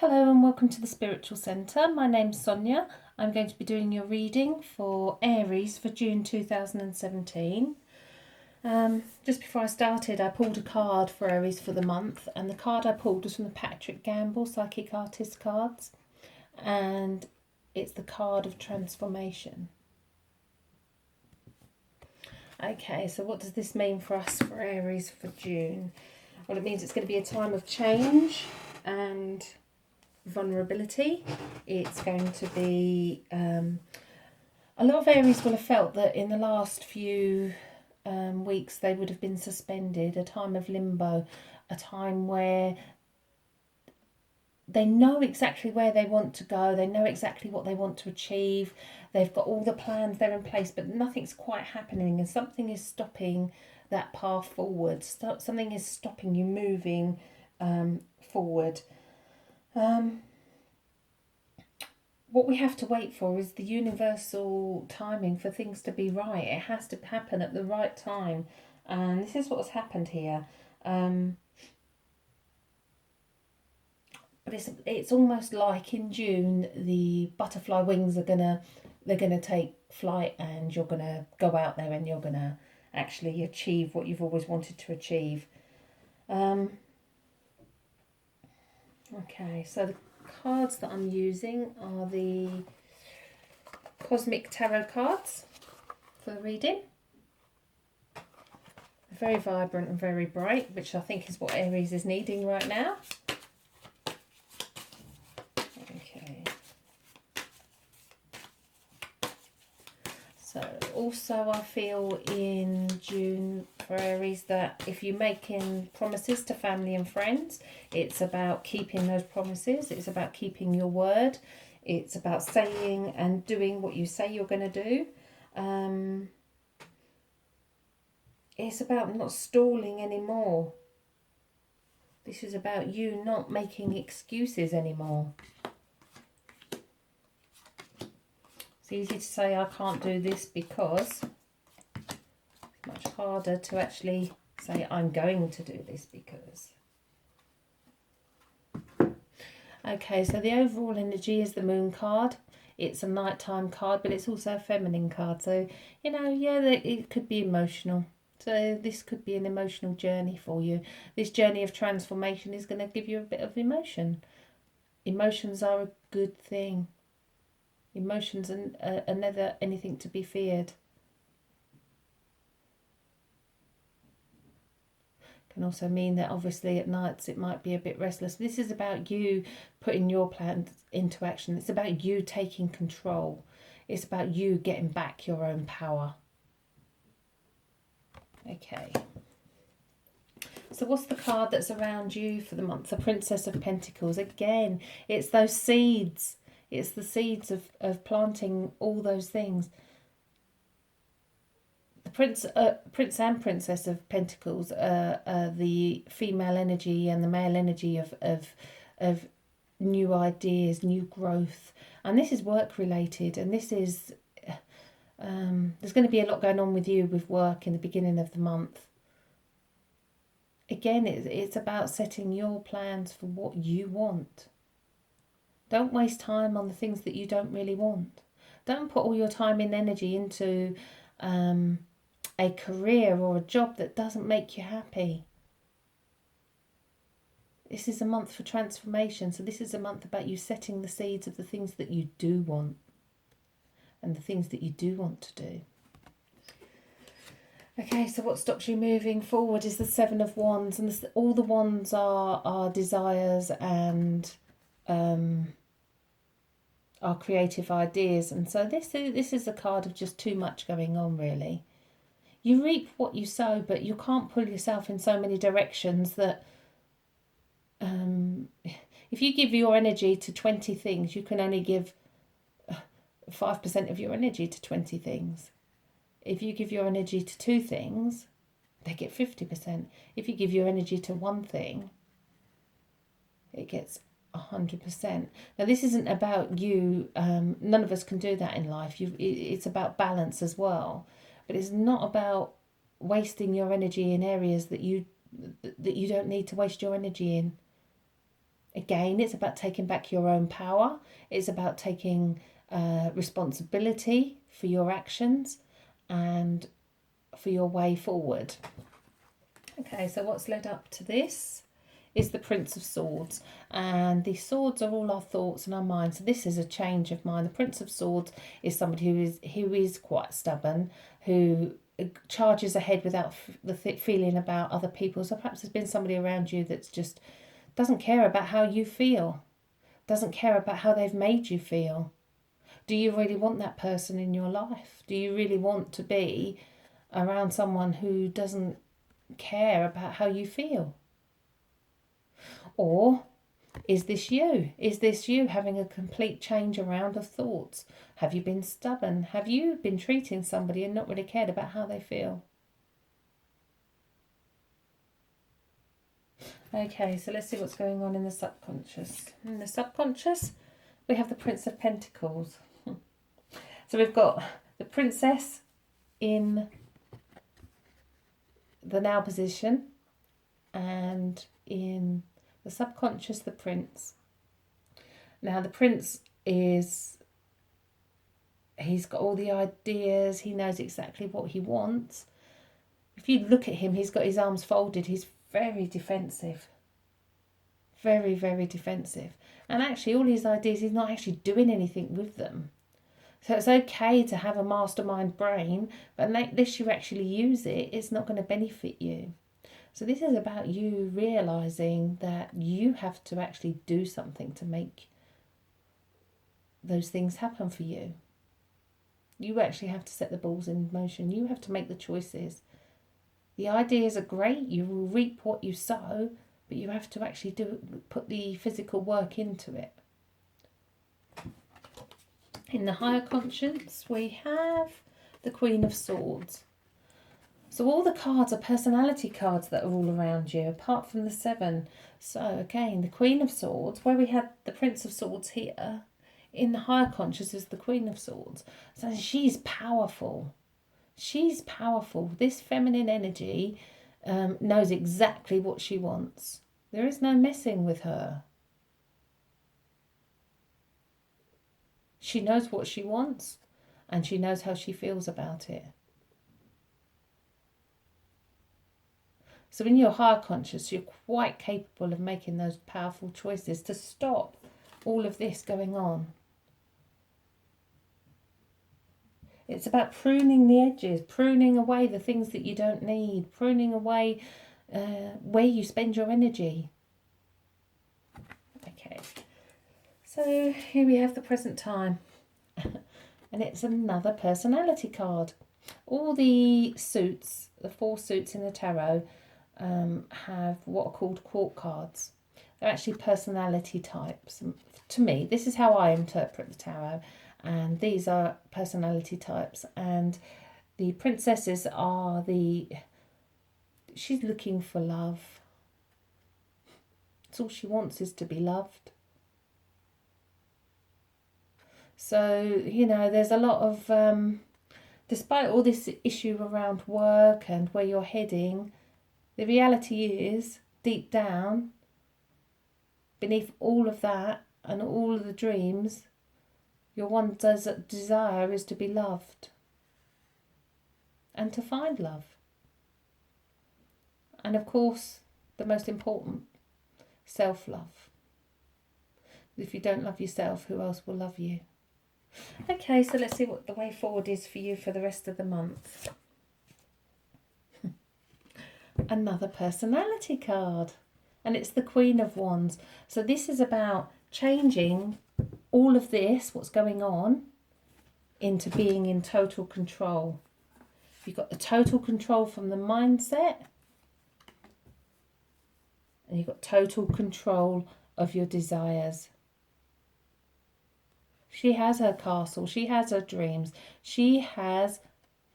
Hello and welcome to the Spiritual Centre. My name's Sonia. I'm going to be doing your reading for Aries for June 2017. Just before I started, I pulled a card for Aries for the month, and the card I pulled was from the Patrick Gamble Psychic Artist cards, and it's the card of transformation. Okay, so what does this mean for us for Aries for June? Well, it means it's going to be a time of change and vulnerability. It's going to be a lot of Aries will have felt that in the last few weeks they would have been suspended, a time of limbo, a time where they know exactly where they want to go, they know exactly what they want to achieve, they've got all the plans there in place, but nothing's quite happening, and something is stopping that path forward. Something is stopping you moving forward. What we have to wait for is the universal timing for things to be right. It has to happen at the right time, and this is what's happened here. But it's almost like in June the butterfly wings are gonna take flight, and you're gonna go out there and you're gonna actually achieve what you've always wanted to achieve. Okay, so the cards that I'm using are the Cosmic Tarot cards for the reading. Very vibrant and very bright, which I think is what Aries is needing right now. Okay. So also I feel in June for Aries that if you're making promises to family and friends, it's about keeping those promises. It's about keeping your word. It's about saying and doing what you say you're going to do. It's about not stalling anymore. This is about you not making excuses anymore. It's easy to say I can't do this because. It's much harder to actually say I'm going to do this because. Okay, so the overall energy is the moon card. It's a nighttime card, but it's also a feminine card. So, you know, yeah, it could be emotional. So this could be an emotional journey for you. This journey of transformation is going to give you a bit of emotion. Emotions are a good thing. Emotions are never anything to be feared. Can also mean that obviously at nights it might be a bit restless. This is about you putting your plans into action. It's about you taking control. It's about you getting back your own power. Okay. So what's the card that's around you for the month? The Princess of Pentacles. Again, it's those seeds. It's the seeds of planting all those things. The Prince and Princess of Pentacles are the female energy and the male energy of new ideas, new growth. And this is work related, and this is there's going to be a lot going on with you with work in the beginning of the month. Again, it's about setting your plans for what you want. Don't waste time on the things that you don't really want. Don't put all your time and energy into a career or a job that doesn't make you happy. This is a month for transformation. So this is a month about you setting the seeds of the things that you do want and the things that you do want to do. Okay, so what stops you moving forward is the Seven of Wands, and all the wands are desires and our creative ideas. And so this is a card of just too much going on, really. You reap what you sow, but you can't pull yourself in so many directions that if you give your energy to 20 things, you can only give 5% of your energy to 20 things. If you give your energy to 2 things, they get 50%. If you give your energy to 1 thing, it gets 100%. Now, this isn't about you. None of us can do that in life. It's about balance as well. But it's not about wasting your energy in areas that you don't need to waste your energy in. Again, it's about taking back your own power. It's about taking responsibility for your actions and for your way forward. Okay, so what's led up to this is the Prince of Swords, and the swords are all our thoughts and our minds. So this is a change of mind. The Prince of Swords is somebody who is quite stubborn, who charges ahead without the feeling about other people. So perhaps there's been somebody around you that's just doesn't care about how you feel, doesn't care about how they've made you feel. Do you really want that person in your life? Do you really want to be around someone who doesn't care about how you feel? Or is this you? Is this you having a complete change around of thoughts? Have you been stubborn? Have you been treating somebody and not really cared about how they feel? Okay, so let's see what's going on in the subconscious. In the subconscious, we have the Prince of Pentacles. So we've got the Princess in the now position, and in the subconscious, the Prince. Now the Prince he's got all the ideas, he knows exactly what he wants. If you look at him, he's got his arms folded, he's very defensive. Very, very defensive. And actually all his ideas, he's not actually doing anything with them. So it's okay to have a mastermind brain, but unless you actually use it, it's not going to benefit you. So this is about you realising that you have to actually do something to make those things happen for you. You actually have to set the balls in motion. You have to make the choices. The ideas are great. You will reap what you sow, but you have to actually put the physical work into it. In the higher conscience, we have the Queen of Swords. So all the cards are personality cards that are all around you, apart from the 7. So again, the Queen of Swords, where we had the Prince of Swords here, in the higher conscious is the Queen of Swords. So she's powerful. She's powerful. This feminine energy knows exactly what she wants. There is no messing with her. She knows what she wants, and she knows how she feels about it. So in your higher conscious, you're quite capable of making those powerful choices to stop all of this going on. It's about pruning the edges, pruning away the things that you don't need, pruning away where you spend your energy. Okay, so here we have the present time. And it's another personality card. All the suits, the 4 suits in the tarot, have what are called court cards. They're actually personality types. To me, this is how I interpret the tarot, and these are personality types. And the princesses are she's looking for love. It's all she wants is to be loved. So, there's a lot of, despite all this issue around work and where you're heading, the reality is, deep down, beneath all of that and all of the dreams, your one desire is to be loved and to find love. And of course, the most important, self-love. If you don't love yourself, who else will love you? Okay, so let's see what the way forward is for you for the rest of the month. Another personality card, and it's the Queen of Wands. So this is about changing all of this, what's going on, into being in total control. You've got the total control from the mindset, and you've got total control of your desires. She has her castle, she has her dreams, she has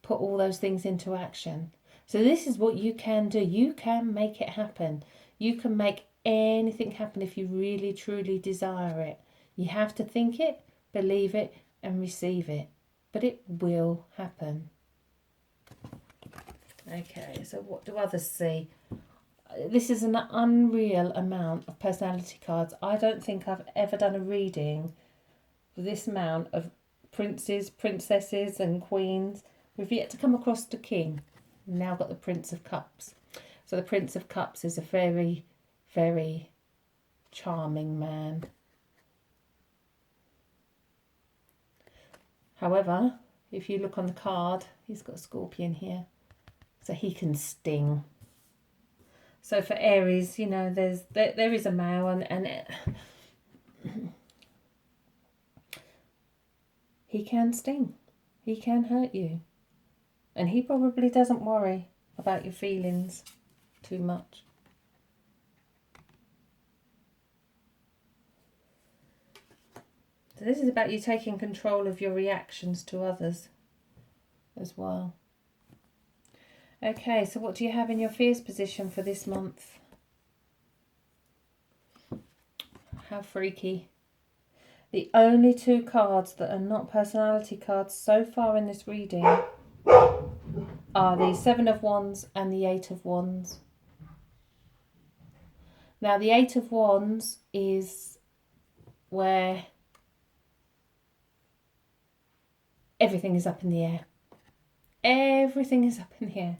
put all those things into action. So this is what you can do. You can make it happen. You can make anything happen if you really, truly desire it. You have to think it, believe it, and receive it. But it will happen. Okay, so what do others see? This is an unreal amount of personality cards. I don't think I've ever done a reading with this amount of princes, princesses and queens. We've yet to come across the king. We've now got the Prince of Cups. So the Prince of Cups is a very, very charming man. However, if you look on the card, he's got a scorpion here. So he can sting. So for Aries, you know, there is a male and he can sting. He can hurt you. And he probably doesn't worry about your feelings too much. So this is about you taking control of your reactions to others as well. Okay, so what do you have in your fears position for this month? How freaky. The only two cards that are not personality cards so far in this reading are the Seven of Wands and the Eight of Wands. Now the Eight of Wands is where everything is up in the air. Everything is up in the air.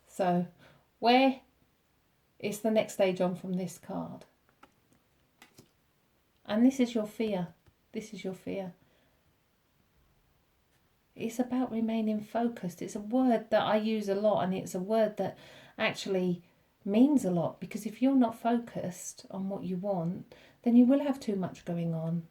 So where is the next stage on from this card? And this is your fear. This is your fear. It's about remaining focused. It's a word that I use a lot, and it's a word that actually means a lot, because if you're not focused on what you want, then you will have too much going on.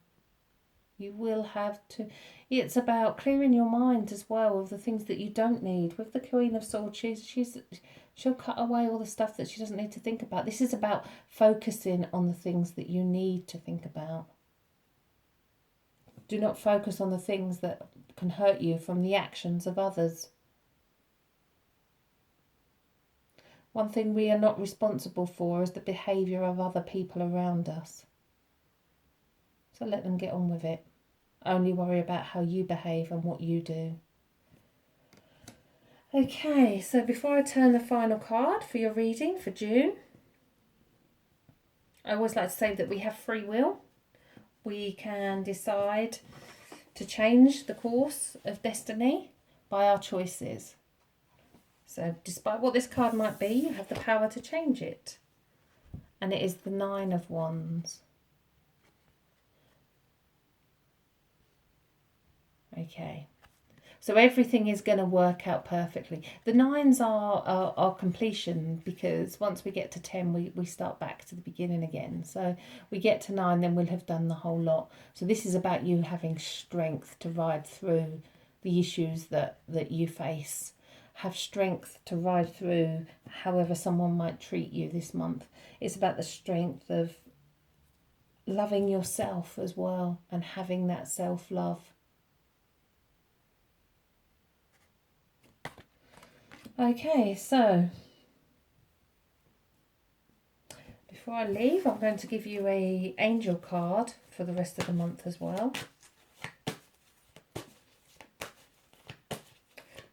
You will have to. It's about clearing your mind as well of the things that you don't need. With the Queen of Swords, she'll cut away all the stuff that she doesn't need to think about. This is about focusing on the things that you need to think about. Do not focus on the things that can hurt you from the actions of others. One thing we are not responsible for is the behaviour of other people around us. So let them get on with it. Only worry about how you behave and what you do. Okay, so before I turn the final card for your reading for June, I always like to say that we have free will. We can decide to change the course of destiny by our choices. So despite what this card might be, you have the power to change it. And it is the Nine of Wands. Okay. So everything is going to work out perfectly. The nines are completion, because once we get to 10, we start back to the beginning again. So we get to 9, then we'll have done the whole lot. So this is about you having strength to ride through the issues that you face. Have strength to ride through however someone might treat you this month. It's about the strength of loving yourself as well and having that self-love. Okay, so before I leave, I'm going to give you an angel card for the rest of the month as well.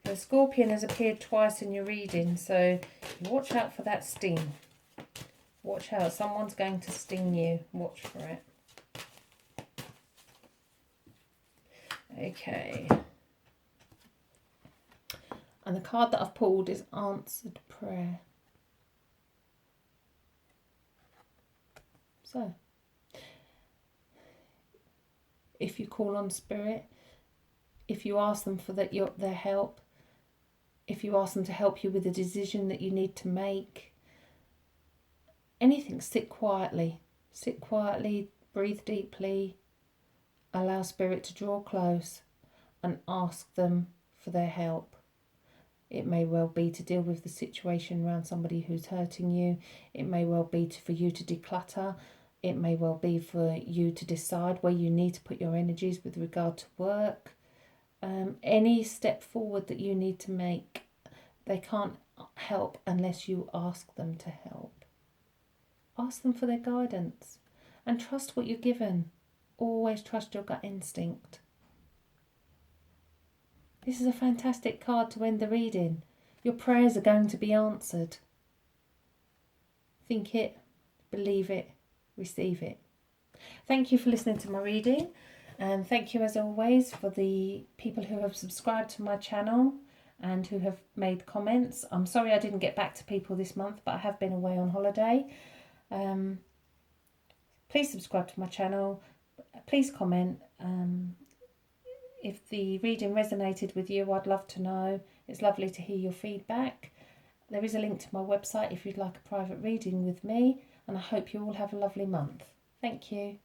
The scorpion has appeared twice in your reading, so watch out for that sting. Watch out, someone's going to sting you. Watch for it. Okay. And the card that I've pulled is Answered Prayer. So, if you call on Spirit, if you ask them for their help, if you ask them to help you with a decision that you need to make, anything, sit quietly. Sit quietly, breathe deeply, allow Spirit to draw close and ask them for their help. It may well be to deal with the situation around somebody who's hurting you. It may well be for you to declutter. It may well be for you to decide where you need to put your energies with regard to work. Any step forward that you need to make, they can't help unless you ask them to help. Ask them for their guidance and trust what you're given. Always trust your gut instinct. This is a fantastic card to end the reading. Your prayers are going to be answered. Think it, believe it, receive it. Thank you for listening to my reading, and thank you as always for the people who have subscribed to my channel and who have made comments. I'm sorry I didn't get back to people this month, but I have been away on holiday. Please subscribe to my channel. Please comment. If the reading resonated with you, I'd love to know. It's lovely to hear your feedback. There is a link to my website if you'd like a private reading with me, and I hope you all have a lovely month. Thank you.